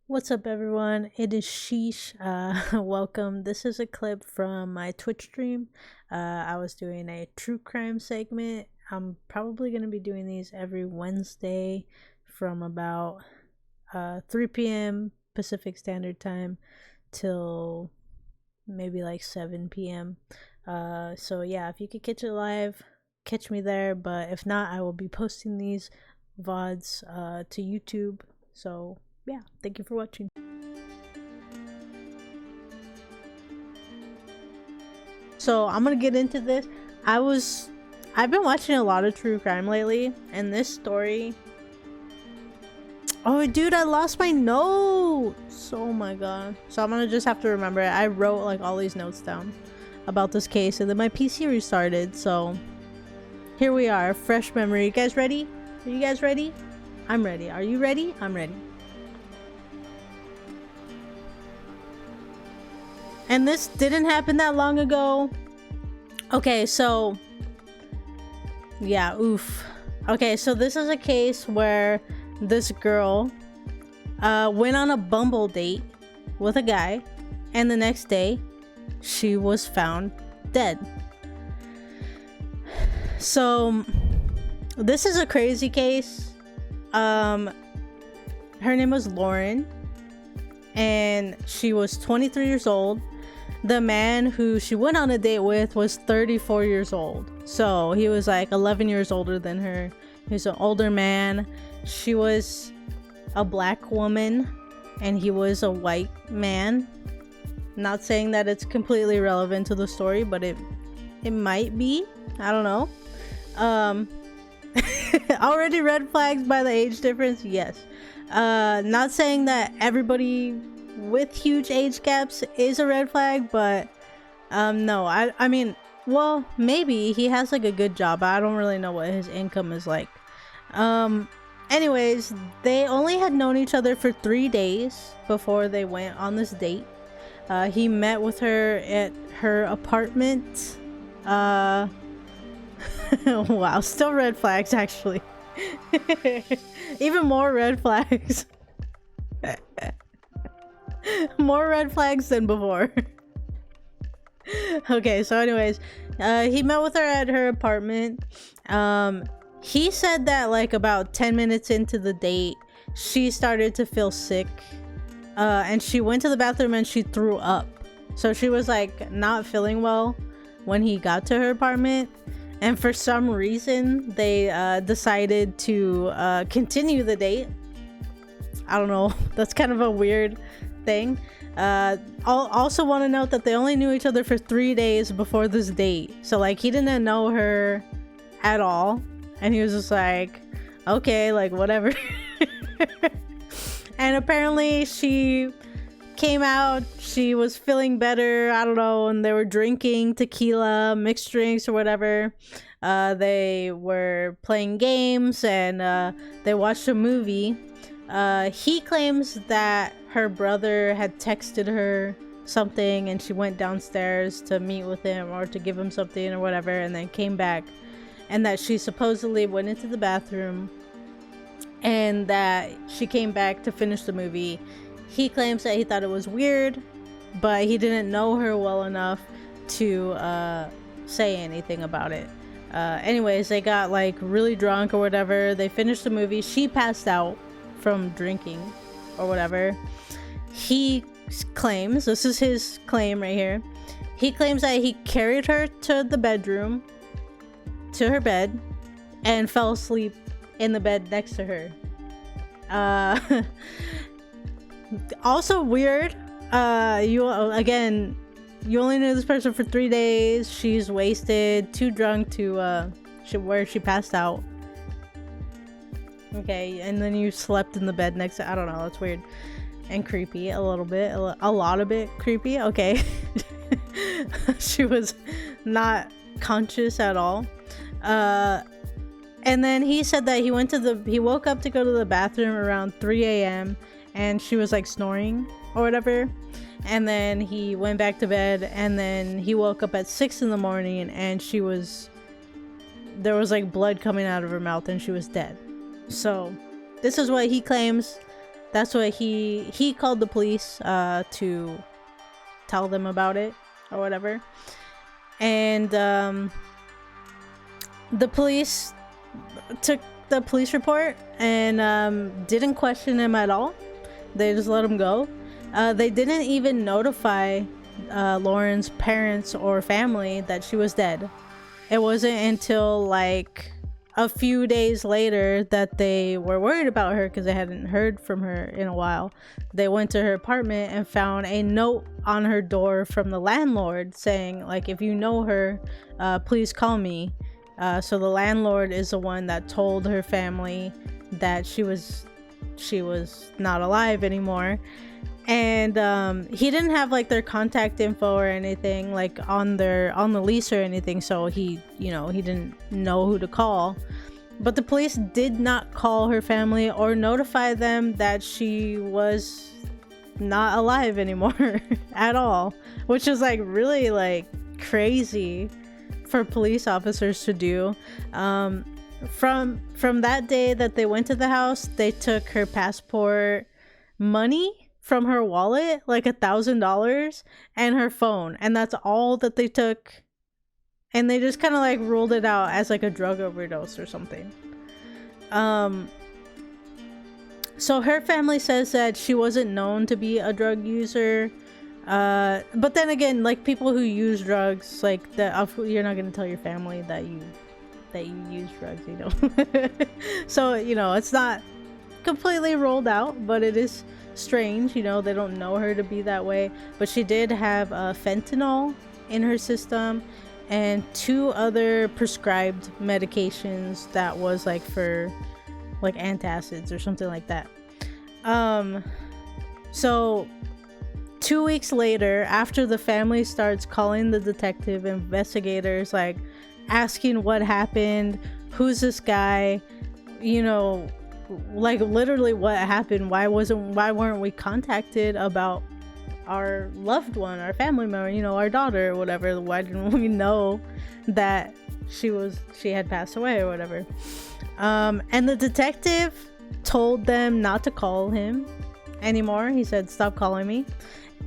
What's up, everyone? It is Sheesh. Welcome. This is a clip from my Twitch stream. I was doing a true crime segment. I'm probably going to be doing these every Wednesday from about 3 p.m. Pacific Standard Time till maybe like 7 p.m. So, yeah, if you could catch it live, catch me there. But if not, I will be posting these VODs to YouTube. So, yeah, thank you for watching. So I'm gonna get into this. I've been watching a lot of true crime lately, and this story. Oh, dude, I lost my notes. Oh my god. So I'm gonna just have to remember it. I wrote like all these notes down about this case, and then my PC restarted. So here we are, fresh memory. You guys ready? Are you guys ready? I'm ready. Are you ready? I'm ready. And this didn't happen that long ago. Okay, so yeah, oof. Okay, so this is a case where this girl went on a Bumble date with a guy, and the next day she was found dead. So this is a crazy case. Her name was Lauren, and she was 23 years old. The man who she went on a date with was 34 years old. So he was like 11 years older than her. He's an older man. She was a black woman and he was a white man. Not saying that it's completely relevant to the story, but it might be. I don't know. Already red flags by the age difference? Yes. Not saying that everybody with huge age gaps is a red flag, but no, I mean, well, maybe he has like a good job. I don't really know what his income is like. Anyways, they only had known each other for 3 days before they went on this date. He met with her at her apartment. Wow, still red flags actually. Even more red flags. More red flags than before. Okay, so anyways, he met with her at her apartment. He said that like about 10 minutes into the date, she started to feel sick. And she went to the bathroom and she threw up. So she was like not feeling well when he got to her apartment. And for some reason, they decided to continue the date. I don't know. That's kind of a weird thing. I'll also want to note that they only knew each other for 3 days before this date. So like he didn't know her at all. And he was just like, okay, like whatever. And apparently she came out, she was feeling better, I don't know, and they were drinking tequila, mixed drinks or whatever. They were playing games and they watched a movie. He claims that her brother had texted her something and she went downstairs to meet with him or to give him something or whatever, and then came back, and that she supposedly went into the bathroom and that she came back to finish the movie. He claims that he thought it was weird, but he didn't know her well enough to say anything about it. Anyways, they got like really drunk or whatever. They finished the movie. She passed out from drinking or whatever. He claims, this is his claim right here, he claims that he carried her to the bedroom, to her bed, and fell asleep in the bed next to her. Also weird. You only knew this person for 3 days. She's wasted, too drunk to where she passed out. Okay, and then you slept in the bed next to, I don't know, that's weird and creepy a little bit, a lot of it creepy. Okay. She was not conscious at all. And then he said that he woke up to go to the bathroom around 3 a.m. and she was like snoring or whatever. And then he went back to bed, and then he woke up at 6 in the morning and there was like blood coming out of her mouth and she was dead. So this is what he claims That's what he called the police to tell them about it or whatever. And the police took the police report and didn't question him at all. They just let him go. They didn't even notify Lauren's parents or family that she was dead. It wasn't until like a few days later that they were worried about her because they hadn't heard from her in a while. They went to her apartment and found a note on her door from the landlord saying, like, if you know her, please call me. So the landlord is the one that told her family that she was not alive anymore. And he didn't have like their contact info or anything like on the lease or anything, so he didn't know who to call. But the police did not call her family or notify them that she was not alive anymore at all, which is like really like crazy for police officers to do. From that day that they went to the house, they took her passport, money from her wallet, like $1,000, and her phone, and that's all that they took. And they just kind of like ruled it out as like a drug overdose or something. So her family says that she wasn't known to be a drug user, but then again, like people who use drugs, like that, you're not gonna tell your family that you use drugs, you know. So it's not completely ruled out, but it is strange, they don't know her to be that way. But she did have fentanyl in her system and 2 other prescribed medications that was like for like antacids or something like that. So 2 weeks later, after the family starts calling the detective investigators, like asking what happened, who's this guy, like literally what happened, why weren't we contacted about our loved one, our family member, our daughter or whatever, why didn't we know that she had passed away or whatever. And the detective told them not to call him anymore. He said, stop calling me.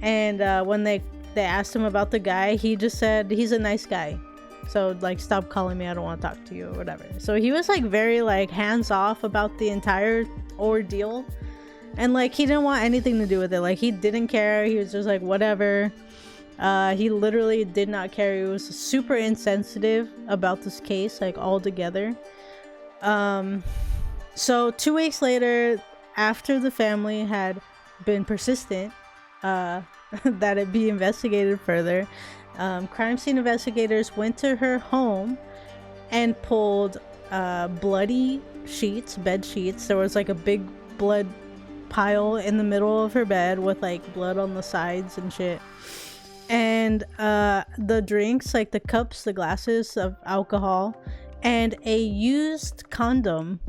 And when they asked him about the guy, he just said, he's a nice guy, so like stop calling me, I don't want to talk to you or whatever. So he was like very like hands off about the entire ordeal, and like he didn't want anything to do with it. Like he didn't care. He was just like whatever. He literally did not care. He was super insensitive about this case, like altogether. So 2 weeks later, after the family had been persistent that it be investigated further, crime scene investigators went to her home and pulled bloody sheets, bed sheets. There was like a big blood pile in the middle of her bed with like blood on the sides and shit. And the drinks, like the cups, the glasses of alcohol, and a used condom.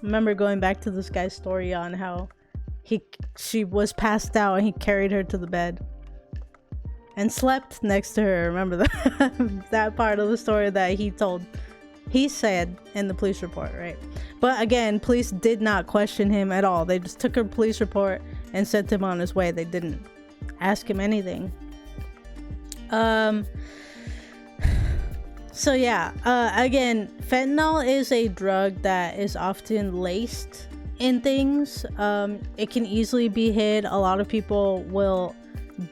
Remember going back to this guy's story on how she was passed out and he carried her to the bed and slept next to her. Remember that that part of the story that he said in the police report, right? But again, police did not question him at all. They just took her police report and sent him on his way. They didn't ask him anything. So yeah, again, fentanyl is a drug that is often laced in things. It can easily be hid. A lot of people will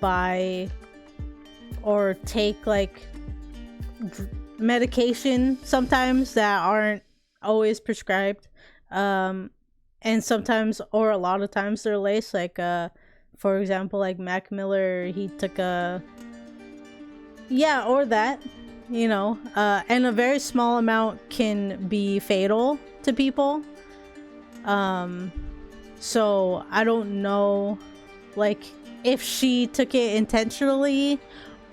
buy or take like medication sometimes that aren't always prescribed, and sometimes, or a lot of times, they're laced. Like for example, like Mac Miller, he took or that, and a very small amount can be fatal to people. So I don't know like if she took it intentionally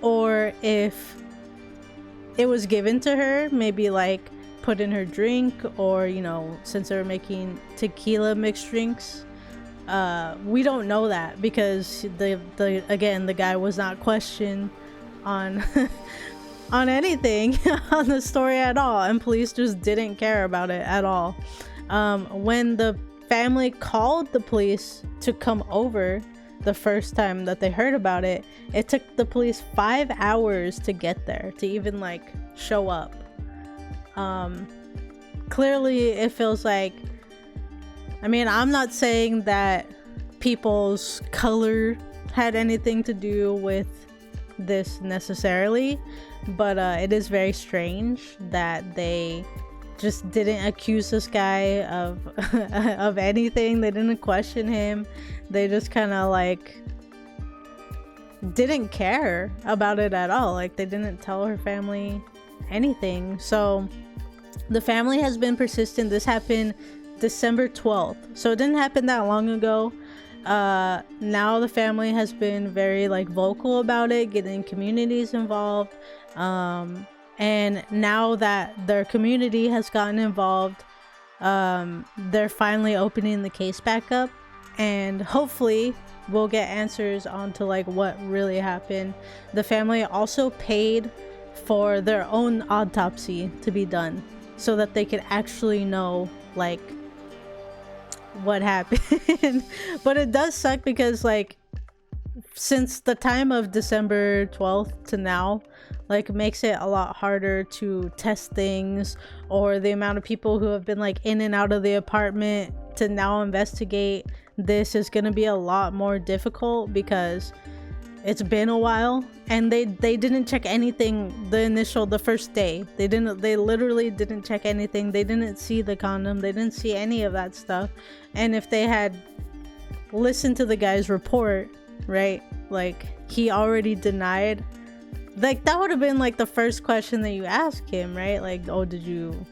or if it was given to her, maybe like put in her drink, or since they were making tequila mixed drinks. We don't know that because the guy was not questioned on on anything on the story at all, and police just didn't care about it at all. When the family called the police to come over the first time that they heard about it. It took the police 5 hours to get there, to even like show up. Clearly it feels like, I mean, I'm not saying that people's color had anything to do with this necessarily, but it is very strange that they just didn't accuse this guy of of anything. They didn't question him. They just kind of like didn't care about it at all. Like, they didn't tell her family anything. So the family has been persistent. This happened December 12th, so it didn't happen that long ago. Now the family has been very like vocal about it, getting communities involved, and now that their community has gotten involved, they're finally opening the case back up, and hopefully we'll get answers onto like what really happened. The family also paid for their own autopsy to be done so that they could actually know like what happened. But it does suck because like since the time of December 12th to now, like, makes it a lot harder to test things, or the amount of people who have been like in and out of the apartment to now investigate this is going to be a lot more difficult because it's been a while, and they didn't check anything the first day. They literally didn't check anything. They didn't see the condom. They didn't see any of that stuff. And if they had listened to the guy's report, right, like, he already denied, like, that would have been like the first question that you ask him, right? Like, oh, did you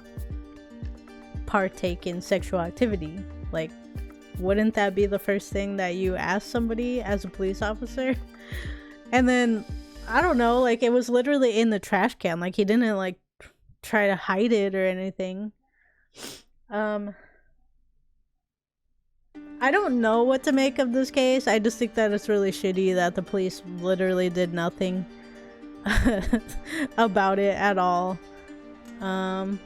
partake in sexual activity? Like, wouldn't that be the first thing that you ask somebody as a police officer? And then, I don't know, like, it was literally in the trash can. Like, he didn't like try to hide it or anything. I don't know what to make of this case. I just think that it's really shitty that the police literally did nothing about it at all. I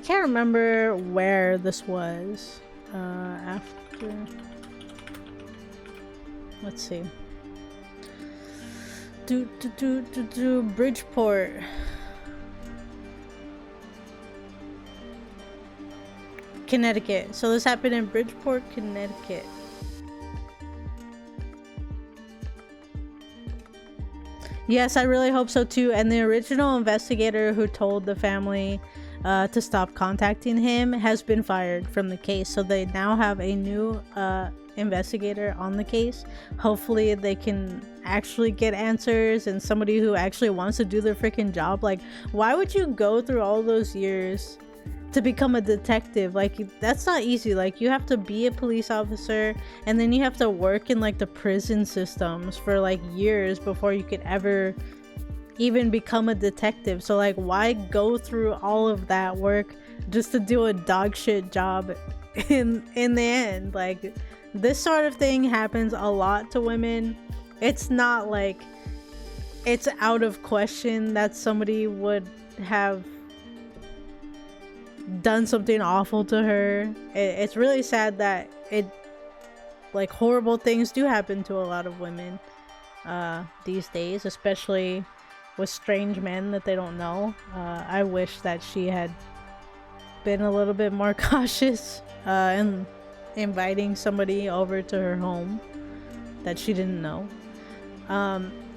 can't remember where this was. After, let's see. Bridgeport. Connecticut. So this happened in Bridgeport, Connecticut. Yes, I really hope so too. And the original investigator who told the family to stop contacting him has been fired from the case. So they now have a new investigator on the case. Hopefully they can actually get answers, and somebody who actually wants to do their freaking job. Like, why would you go through all those years to become a detective? Like, that's not easy. Like, you have to be a police officer, and then you have to work in like the prison systems for like years before you could ever even become a detective. So like, why go through all of that work just to do a dog shit job in the end? Like, this sort of thing happens a lot to women. It's not like it's out of question that somebody would have done something awful to her. It's really sad that like, horrible things do happen to a lot of women these days, especially with strange men that they don't know. I wish that she had been a little bit more cautious in inviting somebody over to her home that she didn't know.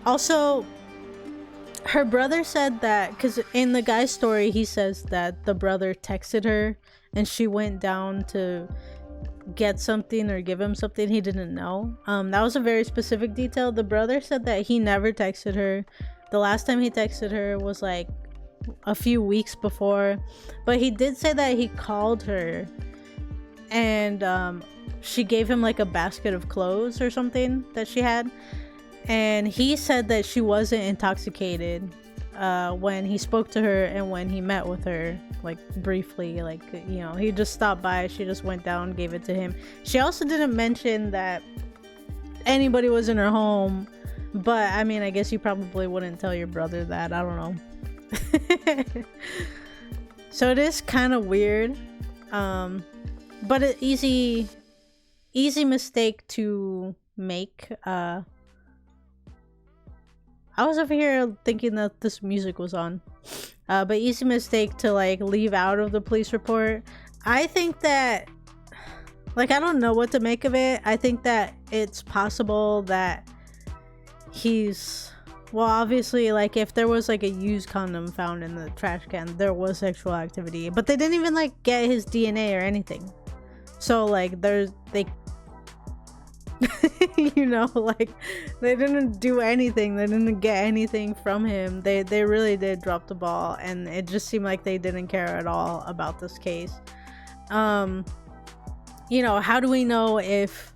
Also, her brother said that, because in the guy's story he says that the brother texted her and she went down to get something or give him something he didn't know. That was a very specific detail. The brother said that he never texted her. The last time he texted her was like a few weeks before, but he did say that he called her and she gave him like a basket of clothes or something that she had, and he said that she wasn't intoxicated when he spoke to her and when he met with her, like, briefly. Like, you know, he just stopped by, she just went down, gave it to him. She also didn't mention that anybody was in her home, but I mean, I guess you probably wouldn't tell your brother that. I don't know. So it is kind of weird But an easy mistake to make. I was over here thinking that this music was on. But easy mistake to like leave out of the police report. I think that, like, I don't know what to make of it. I think that it's possible that he's, well, obviously, like, if there was like a used condom found in the trash can, there was sexual activity, but they didn't even like get his DNA or anything. So like they you know, like, they didn't do anything, they didn't get anything from him. They really did drop the ball, and it just seemed like they didn't care at all about this case. You know, how do we know if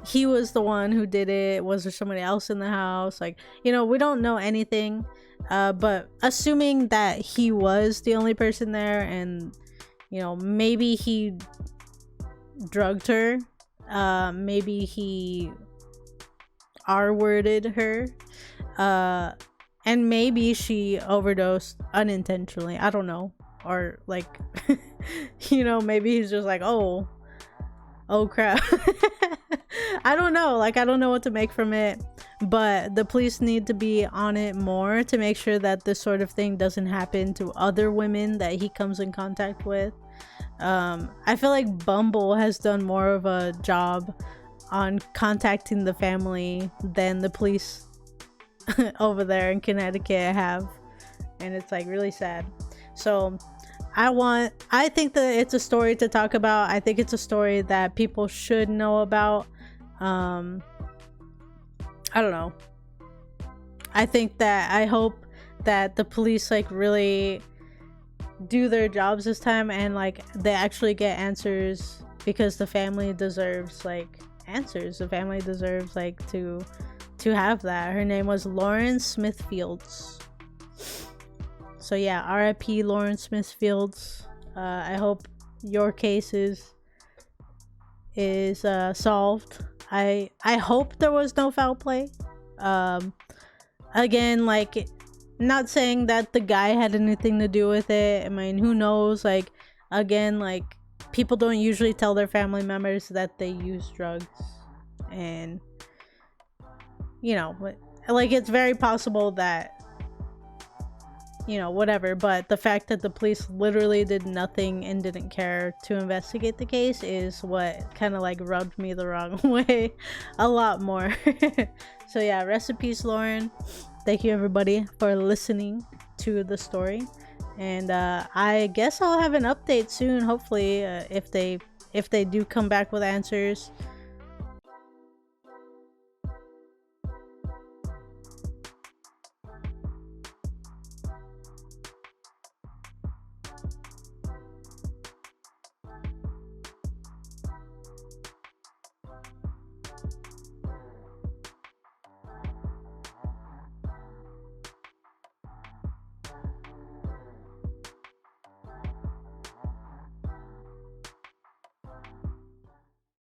he was the one who did it? Was there somebody else in the house? Like, you know, we don't know anything. But assuming that he was the only person there, and, you know, maybe he drugged her, maybe he R-worded her, and maybe she overdosed unintentionally. I don't know. Or like, you know, maybe he's just like, oh crap. I don't know. Like, I don't know what to make from it, but the police need to be on it more to make sure that this sort of thing doesn't happen to other women that he comes in contact with. I feel like Bumble has done more of a job on contacting the family than the police over there in Connecticut have, and it's like really sad. So I think that it's a story to talk about. I think it's a story that people should know about. I don't know. I hope that the police like really do their jobs this time, and like they actually get answers, because the family deserves like answers. The family deserves like to have that. Her name was Lauren Smith Fields. So yeah, RIP Lauren Smith Fields. I hope your case is solved. I hope there was no foul play. Again, like, not saying that the guy had anything to do with it. I mean, who knows? Like, again, like, people don't usually tell their family members that they use drugs, and, you know, like, it's very possible that, you know, whatever. But the fact that the police literally did nothing and didn't care to investigate the case is what kind of like rubbed me the wrong way a lot more. So yeah, rest in peace, Lauren. Thank you everybody for listening to the story, and I guess I'll have an update soon, hopefully, if they do come back with answers.